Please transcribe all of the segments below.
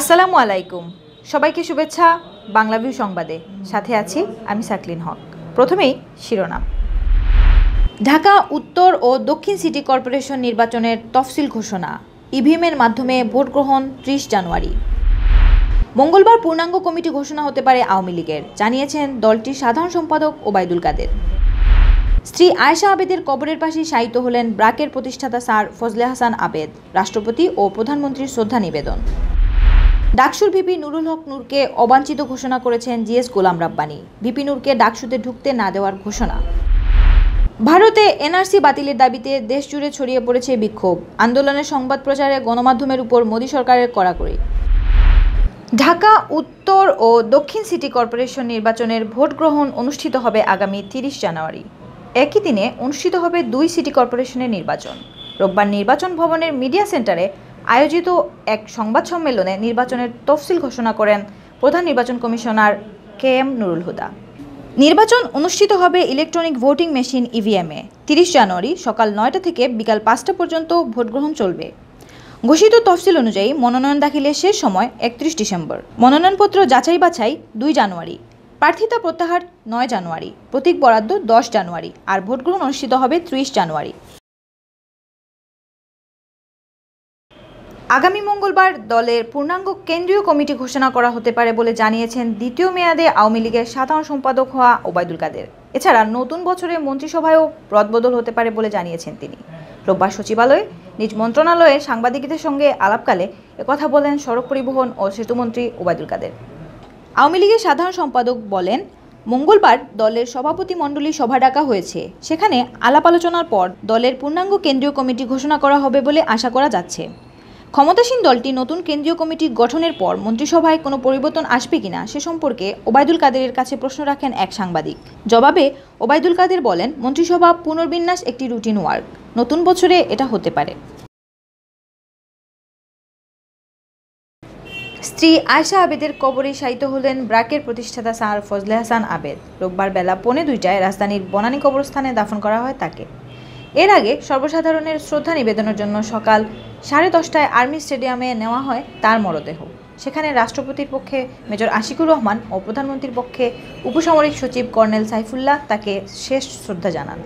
আসসালামু আলাইকুম, সবাইকে শুভেচ্ছা বাংলাভিউ সংবাদে। সাথে আছি আমি সাকলিন হক। প্রথমেই শিরোনাম। ঢাকা উত্তর ও দক্ষিণ সিটি কর্পোরেশন নির্বাচনের তফসিল ঘোষণা, ইভিএমের মাধ্যমে ভোট গ্রহণ 30 জানুয়ারি। মঙ্গলবার পূর্ণাঙ্গ কমিটি ঘোষণা হতে পারে আওয়ামী লীগের, জানিয়েছেন দলটির সাধারণ সম্পাদক ওবায়দুল কাদের। স্ত্রী আয়েশা আবেদের কবরের পাশে শায়িত হলেন ব্র্যাকের প্রতিষ্ঠাতা স্যার ফজলে হাসান আবেদ, রাষ্ট্রপতি ও প্রধানমন্ত্রীর শ্রদ্ধা নিবেদন। ডাকসুর ভিপি নুরুল হক নূরকে অবাঞ্ছিত ঘোষণা করেছেন জিএস গোলাম রাব্বানী, ভিপি নূরকে ডাকসুতে ঢুকতে না দেওয়ার ঘোষণা। ভারতে এনআরসি বাতিলের দাবিতে দেশ জুড়ে ছড়িয়ে পড়েছে বিক্ষোভ, আন্দোলনের সংবাদ প্রচারে গণমাধ্যমের উপর মোদী সরকারের কড়াকড়ি। ঢাকা উত্তর ও দক্ষিণ সিটি কর্পোরেশন নির্বাচনের ভোট গ্রহণ অনুষ্ঠিত হবে আগামী 30 জানুয়ারি। একই দিনে অনুষ্ঠিত হবে 2 সিটি কর্পোরেশনের নির্বাচন। রোববার নির্বাচন ভবনের মিডিয়া সেন্টারে আয়োজিত এক সংবাদ সম্মেলনে নির্বাচনের তফসিল ঘোষণা করেন প্রধান নির্বাচন কমিশনার KM নুরুল হুদা। নির্বাচন অনুষ্ঠিত হবে ইলেকট্রনিক ভোটিং মেশিন ইভিএমে। 30 জানুয়ারি সকাল 9টা থেকে বিকাল 5টা পর্যন্ত ভোট গ্রহণ চলবে। ঘোষিত তফসিল অনুযায়ী মনোনয়ন দাখিলের শেষ সময় 31 ডিসেম্বর, মনোনয়নপত্র যাচাই বাছাই 2 জানুয়ারি, প্রার্থিতা প্রত্যাহার 9 জানুয়ারি, প্রতীক বরাদ্দ 10 জানুয়ারি, আর ভোট গ্রহণ অনুষ্ঠিত হবে 30 জানুয়ারি। আগামী মঙ্গলবার দলের পূর্ণাঙ্গ কেন্দ্রীয় কমিটি ঘোষণা করা হতে পারে বলে জানিয়েছেন দ্বিতীয় মেয়াদে আওয়ামী লীগের সাধারণ সম্পাদক হওয়া ওবায়দুল কাদের। এছাড়া নতুন বছরে মন্ত্রিসভায়ও রদবদল হতে পারে বলে জানিয়েছেন তিনি। রোববার সচিবালয়ে নিজ মন্ত্রণালয়ে সাংবাদিকদের সঙ্গে আলাপকালে একথা বলেন সড়ক পরিবহন ও সেতুমন্ত্রী ওবায়দুল কাদের। আওয়ামী লীগের সাধারণ সম্পাদক বলেন, মঙ্গলবার দলের সভাপতি মণ্ডলী সভা ডাকা হয়েছে, সেখানে আলাপ আলোচনার পর দলের পূর্ণাঙ্গ কেন্দ্রীয় কমিটি ঘোষণা করা হবে বলে আশা করা যাচ্ছে। ক্ষমতাসীন দলটি নতুন কেন্দ্রীয় কমিটি গঠনের পর মন্ত্রিসভায় কোনো পরিবর্তন আসবে কিনা সে সম্পর্কে ওবায়দুল কাদেরের কাছে প্রশ্ন রাখেন এক সাংবাদিক। জবাবে ওবায়দুল কাদের বলেন, মন্ত্রিসভা পুনর্বিন্যাস একটি রুটিন ওয়ার্ক, নতুন বছরে এটা হতে পারে। স্ত্রী আয়েশা আবেদের কবরে শায়িত হলেন ব্র্যাকের প্রতিষ্ঠাতা স্যার ফজলে হাসান আবেদ। রোববার বেলা 1:45টায় রাজধানীর বনানী কবরস্থানে দাফন করা হয় তাকে। এর আগে সর্বসাধারণের শ্রদ্ধা নিবেদনের জন্য সকাল 10:30টায় আর্মি স্টেডিয়ামে নেওয়া হয় তার মরদেহ। সেখানে রাষ্ট্রপতির পক্ষে মেজর আশিকুর রহমান ও প্রধানমন্ত্রীর পক্ষে উপসামরিক সচিব কর্নেল সাইফুল্লাহ তাকে শেষ শ্রদ্ধা জানান।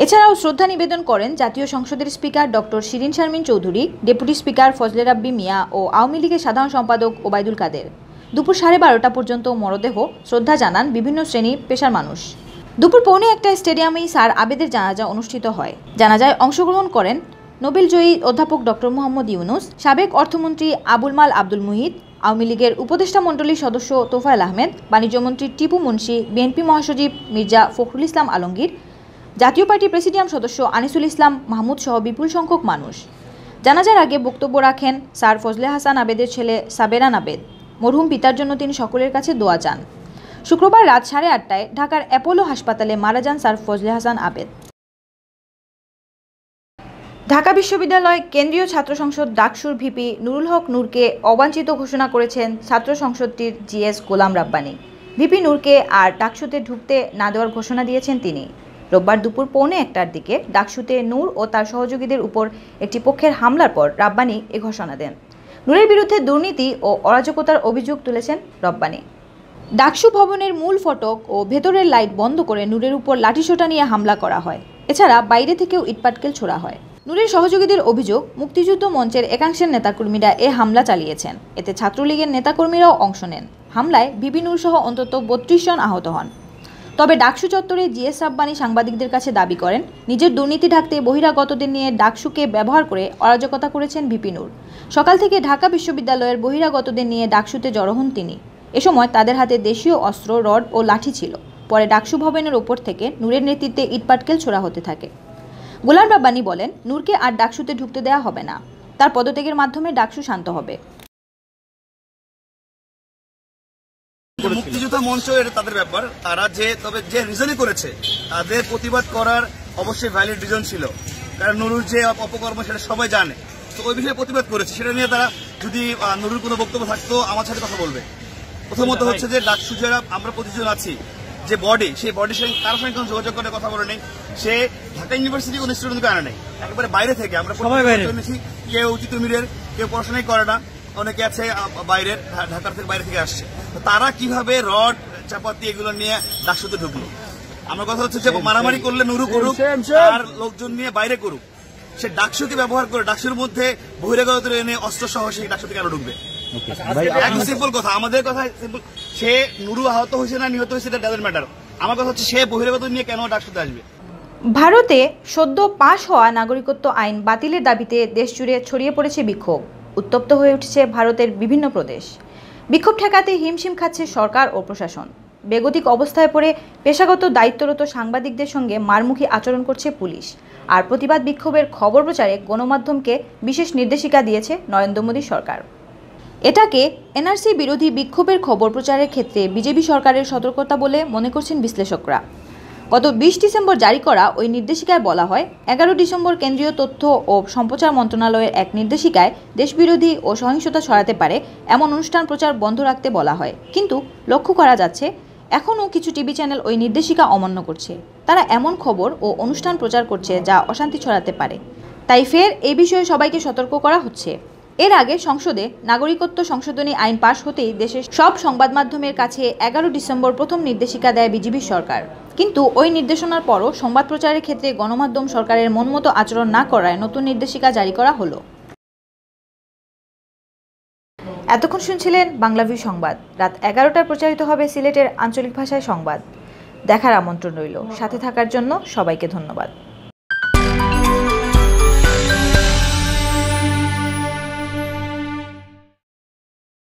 এছাড়াও শ্রদ্ধা নিবেদন করেন জাতীয় সংসদের speaker doctor Shirin Sharmin Chowdhury, deputy speaker Fazle Rabbi Miah ও আওয়ামী লীগের সাধারণ সম্পাদক ওবায়দুল কাদের। দুপুর 12:30টা পর্যন্ত মরদেহ শ্রদ্ধা জানান বিভিন্ন শ্রেণী পেশার মানুষ। দুপুর 1:45টায় স্টেডিয়ামেই স্যার আবেদের জানাজা অনুষ্ঠিত হয়। জানাজায় অংশগ্রহণ করেন নোবেলজয়ী অধ্যাপক ডক্টর মোহাম্মদ ইউনুস, সাবেক অর্থমন্ত্রী আবুল মাল আব্দুল মুহিত, আওয়ামী লীগের উপদেষ্টা মণ্ডলীর সদস্য তোফায়েল আহমেদ, বাণিজ্যমন্ত্রী টিপু মুন্সি, বিএনপি মহাসচিব মির্জা ফখরুল ইসলাম আলমগীর, জাতীয় পার্টির প্রেসিডিয়াম সদস্য আনিসুল ইসলাম মাহমুদ সহ বিপুল সংখ্যক মানুষ। জানাজার আগে বক্তব্য রাখেন স্যার ফজলে হাসান আবেদের ছেলে সাবেরান আবেদ। মরহুম পিতার জন্য তিনি সকলের কাছে দোয়া চান। শুক্রবার রাত 8:30টায় ঢাকার অ্যাপোলো হাসপাতালে মারা যান স্যার ফজলে হাসান আবেদ। ঢাকা বিশ্ববিদ্যালয় কেন্দ্রীয় ছাত্র সংসদ ডাকসুর ভিপি নুরুল হক নূরকে অবাঞ্ছিত ঘোষণা করেছেন ছাত্র সংসদটির জিএস গোলাম রাব্বানী। ভিপি নূরকে আর ডাকসুতে ঢুকতে না দেওয়ার ঘোষণা দিয়েছেন তিনি। রোববার দুপুর 1:45টার দিকে ডাকসুতে নূর ও তার সহযোগীদের উপর একটি পক্ষের হামলার পর রাব্বানী এ ঘোষণা দেন। নূরের বিরুদ্ধে দুর্নীতি ও অরাজকতার অভিযোগ তুলেছেন রাব্বানী। ডাকসু ভবনের মূল ফটক ও ভেতরের লাইট বন্ধ করে নূরের উপর লাঠিসোঁটা নিয়ে হামলা করা হয়। এছাড়া বাইরে থেকেও ইটপাটকেল ছোড়া হয়। নূরের সহযোগীদের অভিযোগ, মুক্তিযুদ্ধ মঞ্চের একাংশের নেতাকর্মীরা এ হামলা চালিয়েছেন। এতে ছাত্রলীগের নেতাকর্মীরাও অংশ নেন। হামলায় ভিপি নূর সহ অন্তত 32 জন আহত হন। তবে ডাকসু চত্বরে জিএস রাব্বানী সাংবাদিকদের কাছে দাবি করেন, নিজের দুর্নীতি ঢাকতে বহিরাগতদের নিয়ে ডাকসুকে ব্যবহার করে অরাজকতা করেছেন ভিপি নূর। সকাল থেকে ঢাকা বিশ্ববিদ্যালয়ের বহিরাগতদের নিয়ে ডাকসুতে জড়ো হন তিনি। এ সময় তাদের হাতে দেশীয় অস্ত্র, রড ও লাঠি ছিল। পরে ডাকসু ভবনের ওপর থেকে নূরের নেতৃত্বে ইটপাটকেল ছোড়া হতে থাকে। গোলাম রাব্বানী বলেন, নূরকে আর ডাকসুতে ঢুকতে দেওয়া হবে না। তার পদত্যাগের মাধ্যমে ডাকসু শান্ত হবে। মুক্তিযুদ্ধ মঞ্চ এটা তাদের ব্যাপার, তারা যে রিজনই করেছে তাদের প্রতিবাদ করার অবশ্যই ভ্যালিড রিজন ছিল। কারণ নুরুর যে অপকর্ম সেটা সবাই জানে, তো ওই বিষয়ে প্রতিবাদ করেছে। সেটা নিয়ে তারা যদি নুরুর কোনো বক্তব্য থাকতো আমার সাথে কথা বলবে। প্রথমত হচ্ছে যে ডাকসু যারা আমরা প্রতিজন আছি, যে বডি, সেই বডির সঙ্গে কারোর সঙ্গে কোনো যোগাযোগ করে কথা বলে নেই। সে ঢাকা ইউনিভার্সিটি কোনো স্টুডেন্টকে আনে নেই, একেবারে বাইরে থেকে আমরা সবাই বাইরে এনেছি। কেউ চিত্রমিরের, কেউ পড়াশোনাই করে না, অনেকে আছে বাইরের, ঢাকার থেকে বাইরে থেকে আসছে, তারা কিভাবে রড চাপাতি এগুলো নিয়ে ডাকসুতে ঢুকলো? আমার কথা হচ্ছে যে মারামারি করলে নুরু করুক আর লোকজন নিয়ে বাইরে করুক, সে ডাকসুকে ব্যবহার করে ডাকসুর মধ্যে বহিরাগত এনে অস্ত্র সহ সেই ডাকসুতে কেন ঢুকবে? একদম সিম্পল কথা, আমাদের কথা সিম্পল। সে নুরু আহত হয়েছে না নিহত হয়েছে এটা ডাজন্ট ম্যাটার। আমার কথা হচ্ছে সে বহিরাগত নিয়ে কেন ডাকসুতে আসবে? ভারতে সদ্য পাশ হওয়া নাগরিকত্ব আইন বাতিলের দাবিতে দেশ জুড়ে ছড়িয়ে পড়েছে বিক্ষোভ। উত্তপ্ত হয়ে উঠছে ভারতের বিভিন্ন প্রদেশ। বিক্ষোভ ঠেকাতে হিমশিম খাচ্ছে সরকার ও প্রশাসন। বেগতিক অবস্থায় পড়ে পেশাগত দায়িত্বরত সাংবাদিকদের সঙ্গে মারমুখী আচরণ করছে পুলিশ। আর প্রতিবাদ বিক্ষোভের খবর প্রচারে গণমাধ্যমকে বিশেষ নির্দেশিকা দিয়েছে নরেন্দ্র মোদী সরকার। এটাকে এনআরসি বিরোধী বিক্ষোভের খবর প্রচারের ক্ষেত্রে বিজেপি সরকারের সতর্কতা বলে মনে করছেন বিশ্লেষকরা। গত 20 ডিসেম্বর জারি করা ওই নির্দেশিকায় বলা হয়, 11 ডিসেম্বর কেন্দ্রীয় তথ্য ও সম্প্রচার মন্ত্রণালয়ের এক নির্দেশিকায় দেশবিরোধী ও সহিংসতা ছড়াতে পারে এমন অনুষ্ঠান প্রচার বন্ধ রাখতে বলা হয়। কিন্তু লক্ষ্য করা যাচ্ছে এখনও কিছু টিভি চ্যানেল ওই নির্দেশিকা অমান্য করছে। তারা এমন খবর ও অনুষ্ঠান প্রচার করছে যা অশান্তি ছড়াতে পারে। তাই ফের এই বিষয়ে সবাইকে সতর্ক করা হচ্ছে। এর আগে সংসদে নাগরিকত্ব সংশোধনী আইন পাশ হতেই দেশের সব সংবাদ মাধ্যমের কাছে 11 ডিসেম্বর প্রথম নির্দেশিকা দেয় বিজেপি সরকার। কিন্তু ওই নির্দেশনার পরও সংবাদ প্রচারের ক্ষেত্রে গণমাধ্যম সরকারের মনমতো আচরণ না করায় নতুন নির্দেশিকা জারি করা হলো। এতক্ষণ শুনছিলেন বাংলাভিউ সংবাদ। রাত 11টায় প্রচারিত হবে সিলেটের আঞ্চলিক ভাষায় সংবাদ। দেখার আমন্ত্রণ রইল। সাথে থাকার জন্য সবাইকে ধন্যবাদ।